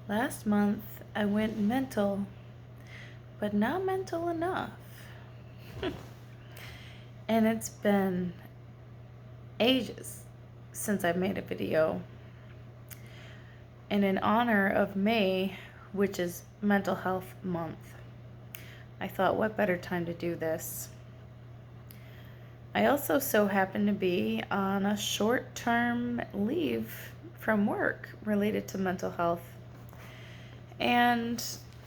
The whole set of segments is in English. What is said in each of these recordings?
Last month I went mental, but not mental enough. And it's been ages since I've made a video. And in honor of May, which is Mental Health Month, I thought, what better time to do this? I also so happen to be on a short-term leave from work related to mental health. And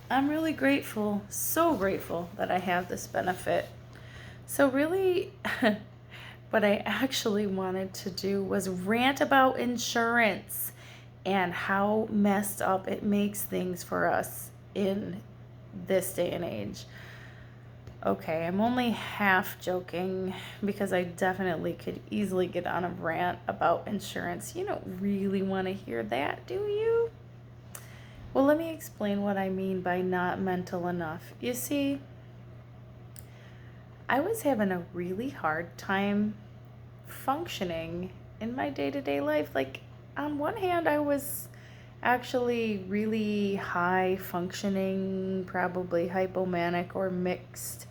I'm really grateful, so grateful that I have this benefit. So really, what I actually wanted to do was rant about insurance and how messed up it makes things for us in this day and age. Okay, I'm only half joking because I definitely could easily get on a rant about insurance. You don't really want to hear that, do you? Well, let me explain what I mean by not mental enough. You see, I was having a really hard time functioning in my day-to-day life. Like, on one hand, I was actually really high functioning, probably hypomanic or mixed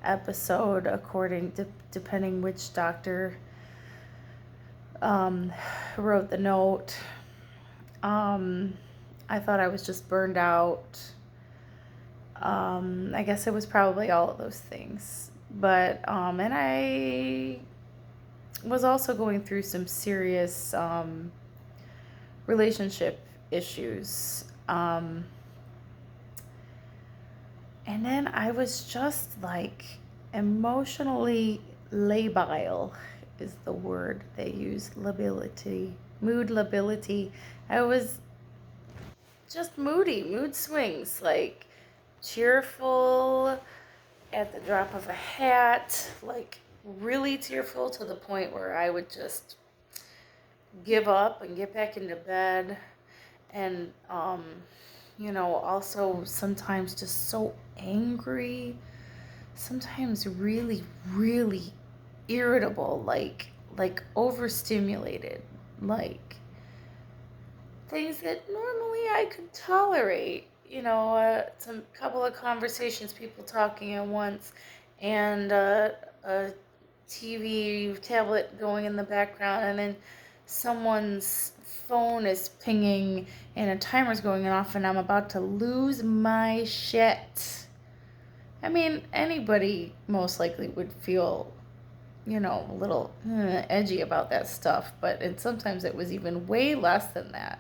episode, according to depending which doctor wrote the note. I thought I was just burned out. I guess it was probably all of those things. But and I was also going through some serious relationship issues. And then I was just like emotionally labile is the word they use. Lability, mood lability. I was just moody, mood swings, like cheerful at the drop of a hat, like really tearful to the point where I would just give up and get back into bed. And also sometimes just so angry, sometimes really, really irritable, like overstimulated, like things that normally I could tolerate. Some couple of conversations, people talking at once, and a TV tablet going in the background, and then someone's phone is pinging and a timer's going off, and I'm about to lose my shit. I mean, anybody most likely would feel, a little edgy about that stuff, but sometimes it was even way less than that.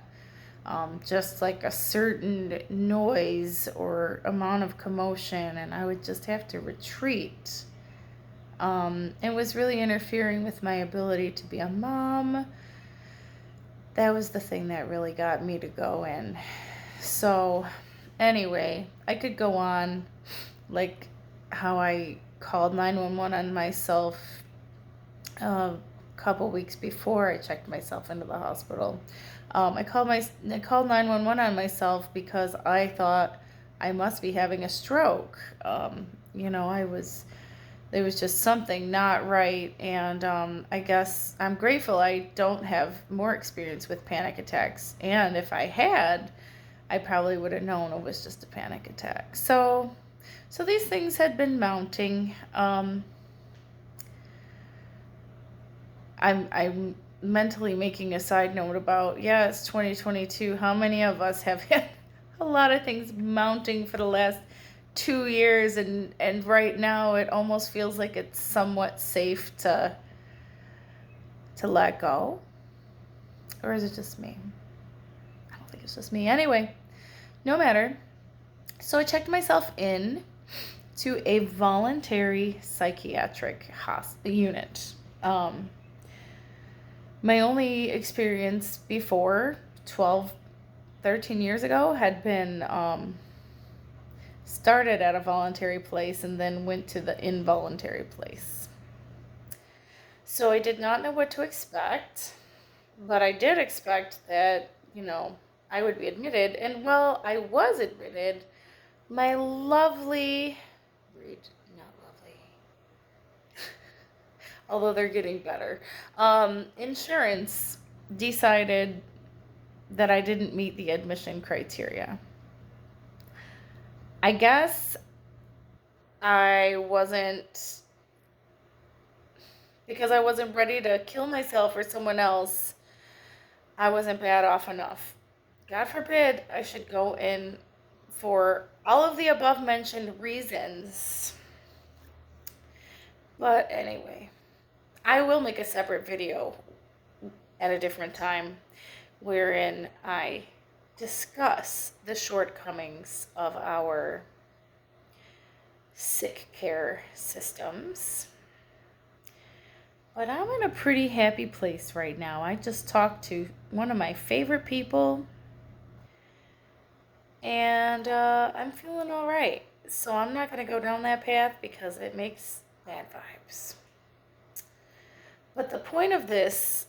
Just like a certain noise or amount of commotion, and I would just have to retreat. It was really interfering with my ability to be a mom. That was the thing that really got me to go in. So, anyway, I could go on, like how I called 911 on myself a couple weeks before I checked myself into the hospital. I called 911 on myself because I thought I must be having a stroke. There was just something not right, and I guess I'm grateful I don't have more experience with panic attacks. And if I had, I probably would have known it was just a panic attack. So these things had been mounting. I'm mentally making a side note about, yeah, it's 2022. How many of us have had a lot of things mounting for the last 2 years, and right now it almost feels like it's somewhat safe to let go? Or is it just me? I don't think it's just me. Anyway, no matter. So I checked myself in to a voluntary psychiatric unit. My only experience before 12, 13 years ago had been started at a voluntary place and then went to the involuntary place. So I did not know what to expect, but I did expect that, I would be admitted. And while I was admitted, my lovely, not lovely, although they're getting better, insurance decided that I didn't meet the admission criteria. I guess I wasn't, because I wasn't ready to kill myself or someone else, I wasn't bad off enough. God forbid I should go in for all of the above mentioned reasons. But anyway, I will make a separate video at a different time wherein I discuss the shortcomings of our sick care systems. But I'm in a pretty happy place right now. I just talked to one of my favorite people, and I'm feeling all right. So I'm not going to go down that path because it makes bad vibes. But the point of this,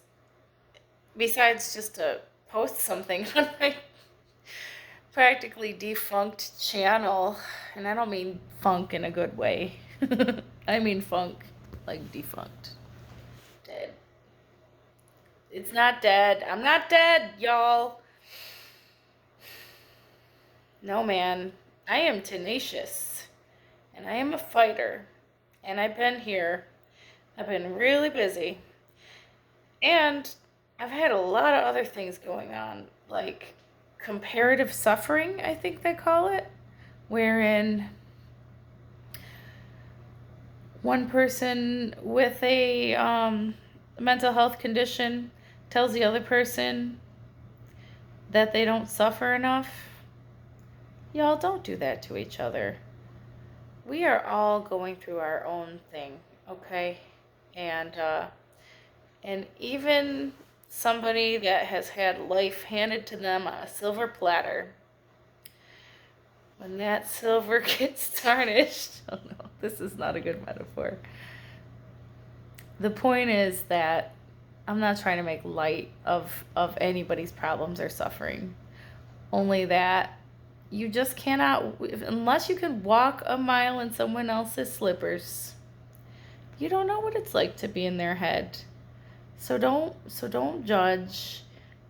besides just to post something on my practically defunct channel, and I don't mean funk in a good way. I mean funk, like defunct. Dead. It's not dead. I'm not dead, y'all. No, man. I am tenacious. And I am a fighter. And I've been here. I've been really busy. And I've had a lot of other things going on, like comparative suffering, I think they call it, wherein one person with a mental health condition tells the other person that they don't suffer enough. Y'all, don't do that to each other. We are all going through our own thing, okay? And even somebody that has had life handed to them on a silver platter, when that silver gets tarnished, oh no, this is not a good metaphor. The point is that I'm not trying to make light of anybody's problems or suffering. Only that you just cannot, unless you can walk a mile in someone else's slippers, you don't know what it's like to be in their head. So don't judge,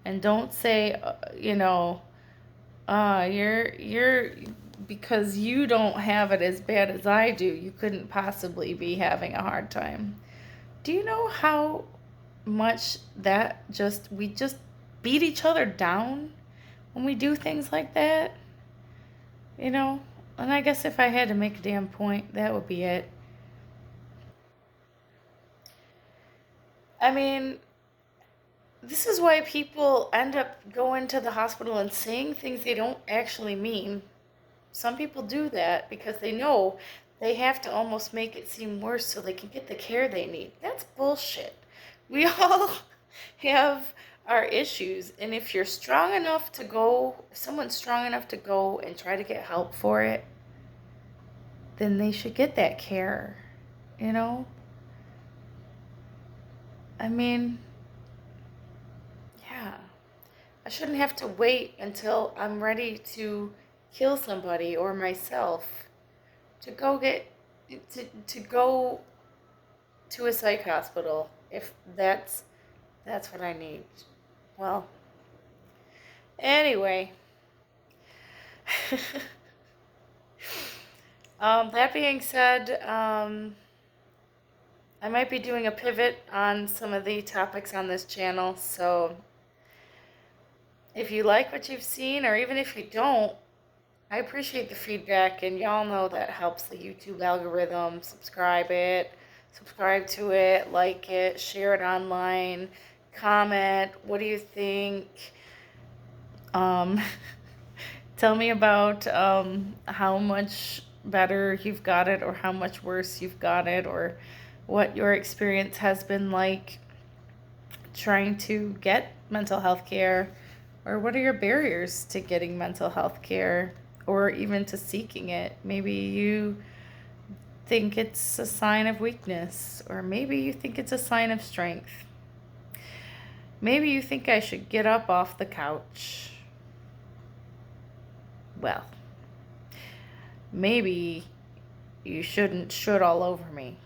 and don't say, you're because you don't have it as bad as I do, you couldn't possibly be having a hard time. Do you know how much we just beat each other down when we do things like that? And I guess if I had to make a damn point, that would be it. I mean, this is why people end up going to the hospital and saying things they don't actually mean. Some people do that because they know they have to almost make it seem worse so they can get the care they need. That's bullshit. We all have our issues, and if you're strong enough to go, if someone's strong enough to go and try to get help for it, then they should get that care, you know? I mean, yeah. I shouldn't have to wait until I'm ready to kill somebody or myself to go to go to a psych hospital if that's what I need. Well, anyway. That being said, I might be doing a pivot on some of the topics on this channel, so if you like what you've seen, or even if you don't, I appreciate the feedback, and y'all know that helps the YouTube algorithm. Subscribe to it, like it, share it online, comment, what do you think? Tell me about how much better you've got it, or how much worse you've got it, or what your experience has been like trying to get mental health care, or what are your barriers to getting mental health care, or even to seeking it. Maybe you think it's a sign of weakness, or maybe you think it's a sign of strength. Maybe you think I should get up off the couch. Well, maybe you shouldn't should all over me.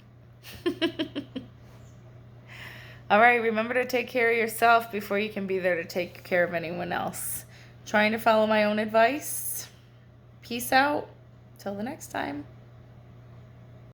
All right, remember to take care of yourself before you can be there to take care of anyone else. Trying to follow my own advice. Peace out. Till the next time.